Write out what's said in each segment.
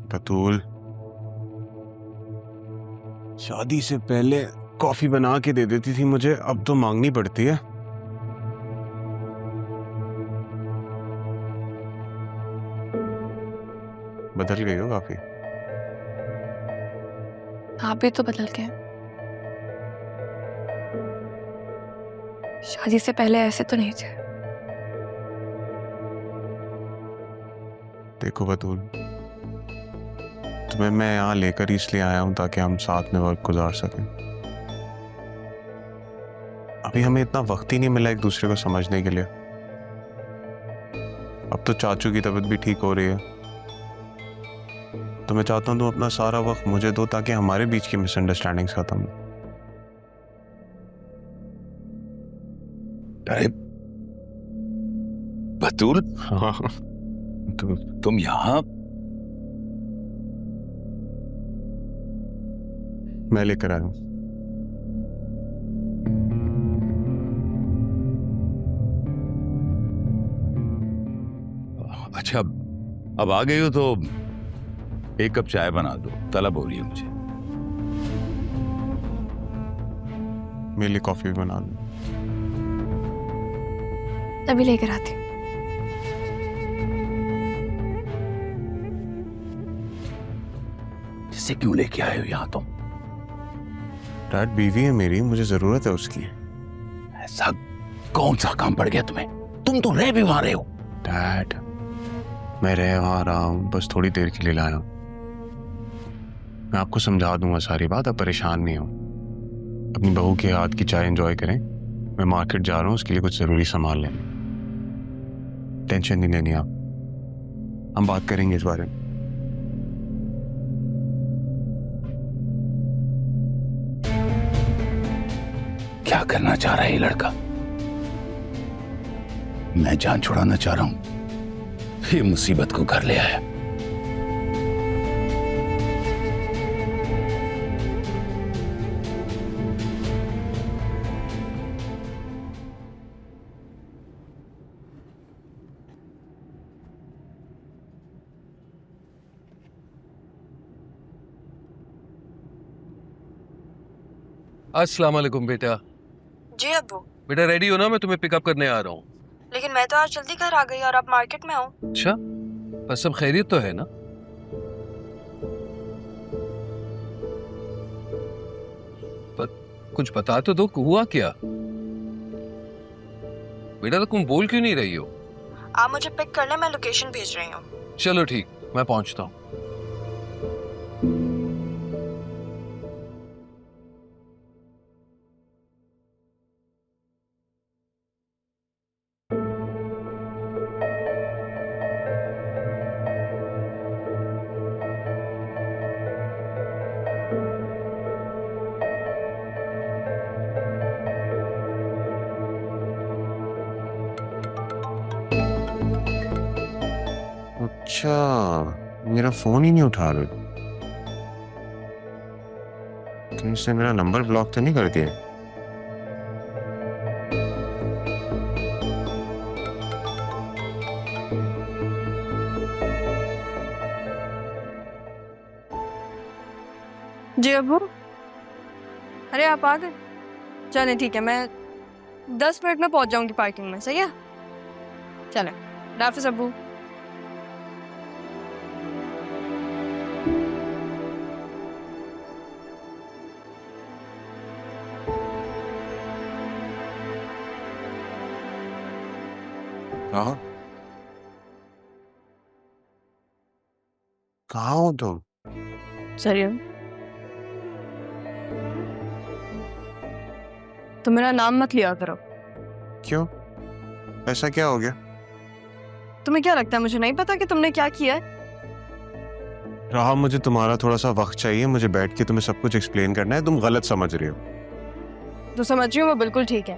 बतूल, शादी से पहले कॉफी बना के दे देती थी मुझे, अब तो मांगनी पड़ती है। बदल गई हो काफी। आप भी तो बदल गए। शादी से पहले ऐसे तो नहीं थे। देखो बतूल, तुम्हें मैं यहाँ लेकर इसलिए आया हूं ताकि हम साथ में वक्त गुजार सकें। अभी हमें इतना वक्त ही नहीं मिला एक दूसरे को समझने के लिए। अब तो चाचू की तबीयत भी ठीक हो रही है, तो मैं चाहता हूं तुम अपना सारा वक्त मुझे दो ताकि हमारे बीच की मिसअंडरस्टैंडिंग्स खत्म हो। अरे बतूल, हाँ, तुम यहाँ? मैं लेकर आया हूं। अच्छा, अब आ गई हो तो एक कप चाय बना दो, तलब हो रही है मुझे। मेरे लिए कॉफी भी बना दो। अभी लेकर आती हूँ। जिससे क्यों लेके आए हो यहाँ तुम? डैड, बीवी है मेरी, मुझे जरूरत है उसकी। ऐसा कौन सा काम पड़ गया तुम्हें? तुम तो रह भी वहां रहे हो। डैड, मैं रह वहां रहा हूं, बस थोड़ी देर के लिए लाया हूं। मैं आपको समझा दूंगा सारी बात, आप परेशान नहीं हो। अपनी बहू के हाथ की चाय एंजॉय करें। मैं मार्केट जा रहा हूं, उसके लिए कुछ जरूरी सामान लेने। टेंशन नहीं लेनी आप, हम बात करेंगे इस बारे में। क्या करना चाह रहा है ये लड़का? मैं जान छुड़ाना चाह रहा हूं, ये मुसीबत को घर ले आया। अस्सलाम वालेकुम बेटा। जी अब्बू। बेटा रेडी हो ना, मैं तुम्हें पिकअप करने आ रहा हूँ। लेकिन मैं तो आज जल्दी घर आ गई और आप मार्केट में हो। अच्छा, बस सब खैरियत तो है ना? पर कुछ बता तो दो, हुआ क्या? बेटा तो तुम बोल क्यों नहीं रही हो? आप मुझे पिक करने, मैं लोकेशन भेज रही हूँ। चलो ठीक, मैं पहुंचता हूँ। अच्छा, मेरा फोन ही नहीं उठा रहे। तुमसे मेरा नंबर ब्लॉक तो नहीं कर दिया? जी अब्बू। अरे आप आ गए? चले ठीक है, मैं 10 मिनट में पहुंच जाऊंगी पार्किंग में। सही है, चले। हाफिज अब्बू। कहाँ कहाँ हो तुम? सही तो मेरा नाम मत लिया करो। क्यों, ऐसा क्या हो गया? तुम्हें क्या लगता है मुझे नहीं पता कि तुमने क्या किया है? राह, मुझे तुम्हारा थोड़ा सा वक्त चाहिए, मुझे बैठ के तुम्हें सब कुछ एक्सप्लेन करना है। तुम गलत समझ रही हो। जो समझ रही हूँ वो बिल्कुल ठीक है।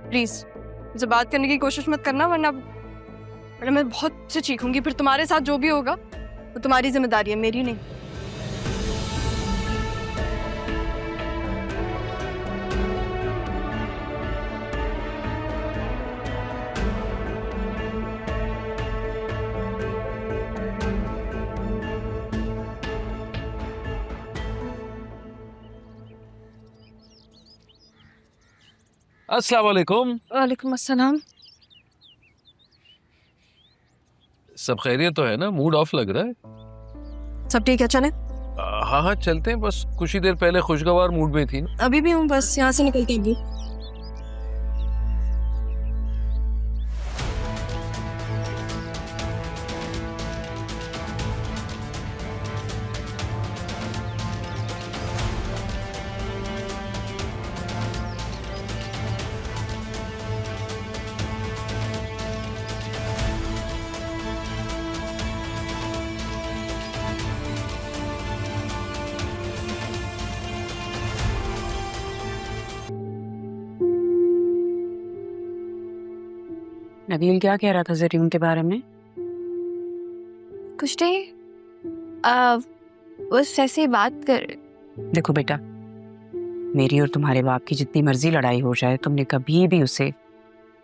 प्लीज मुझसे बात करने की कोशिश मत करना, वरना मैं बहुत से चीखूंगी। फिर तुम्हारे साथ जो भी होगा वो तुम्हारी जिम्मेदारी है, मेरी नहीं। अस्सलाम वालेकुम। वालेकुम अस्सलाम। सब खैरियत तो है ना? मूड ऑफ लग रहा है। सब ठीक है, चले? हाँ हाँ चलते हैं, बस कुछ ही देर पहले खुशगवार मूड में थी ना। अभी भी हूँ, बस यहाँ से निकलते हैं अभी। नबील क्या कह रहा था जरीन के बारे में? कुछ नहीं, बस ऐसे ही बात कर। देखो बेटा, मेरी और तुम्हारे बाप की जितनी मर्जी लड़ाई हो जाए, तुमने कभी भी उसे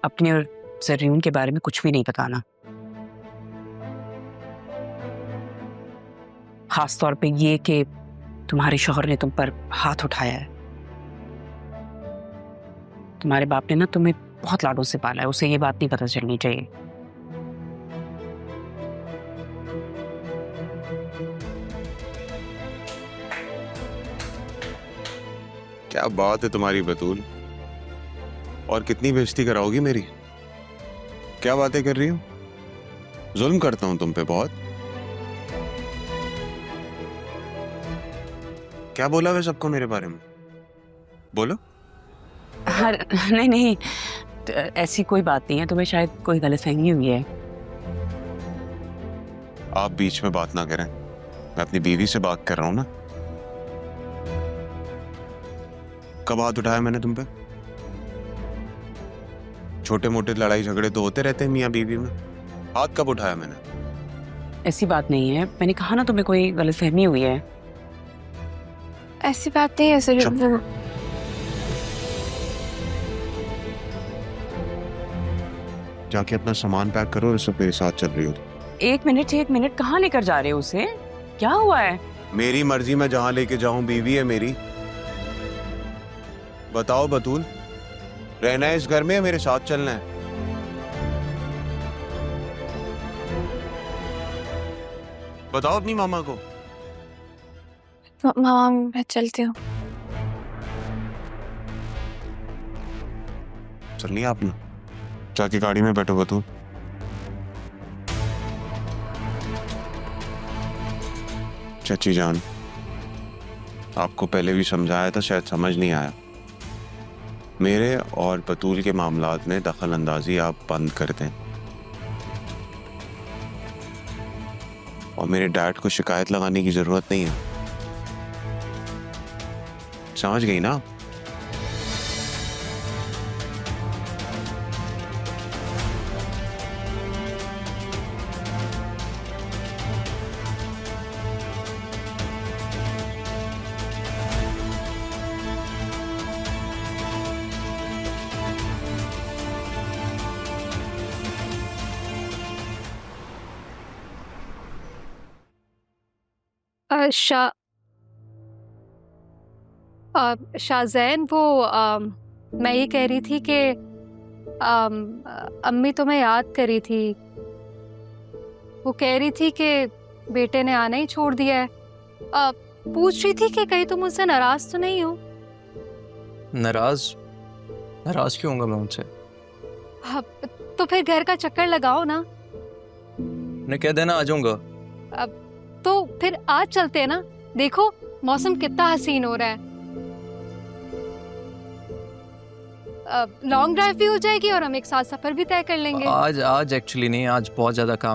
अपने और जरीन के बारे में कुछ भी नहीं बताना। खास तौर पे ये कि तुम्हारे शौहर ने तुम पर हाथ उठाया है। तुम्हारे बाप ने ना तुम्हें बहुत लाडों से पाला है, उसे ये बात नहीं पता चलनी चाहिए। क्या बात है तुम्हारी बतूल, और कितनी बेइज्जती कराओगी मेरी? क्या बातें कर रही हो? जुल्म करता हूं तुम पे बहुत? क्या बोला वे सबको मेरे बारे में? बोलो। नहीं नहीं, तो ऐसी कोई बात नहीं है, तुम्हें शायद कोई गलतफहमी हुई है। आप बीच में बात ना करें, मैं अपनी बीवी से बात कर रहा हूं ना। कब हाथ उठाया मैंने तुम पे? छोटे मोटे लड़ाई झगड़े तो होते रहते हैं मियाँ बीवी में, हाथ कब उठाया मैंने? ऐसी बात नहीं है, मैंने कहा ना तुम्हें कोई गलतफहमी हुई है। ऐसी बात नहीं है सर। चुप। जाके अपना सामान पैक करो और सब मेरे साथ चल रही हो। एक मिनट, कहाँ लेकर जा रहे हो उसे? क्या हुआ है? मेरी मर्जी, मैं जहां लेके जाऊं, बीवी है मेरी। बताओ बतूल, रहना है इस घर में या मेरे साथ चलना है? बताओ अपनी मामा को। मामा मैं चलती हूँ। चलनी है आपने? जाके गाड़ी में बैठो बतूल। चाची जान, आपको पहले भी समझाया था, शायद समझ नहीं आया। मेरे और बतूल के मामलात में दखल अंदाजी आप बंद कर दें, और मेरे डैड को शिकायत लगाने की जरूरत नहीं है। समझ गई ना? शाहजैन, वो मैं ये कह रही थी कि अम्मी तुम्हें याद करी थी। वो कह रही थी कि बेटे ने आना ही छोड़ दिया है। पूछ रही थी कि कहीं तुम मुझसे नाराज तो नहीं हो? नाराज क्यों होऊंगा मैं उनसे? तो फिर घर का चक्कर लगाओ ना। उन्हें कह देना आ जाऊंगा। तो फिर आज चलते हैं ना, देखो मौसम कितना हसीन हो रहा है। लॉन्ग ड्राइव भी हो जाएगी और हम एक साथ सफर भी तय कर लेंगे। आज एक्चुअली नहीं, आज बहुत ज्यादा काम है।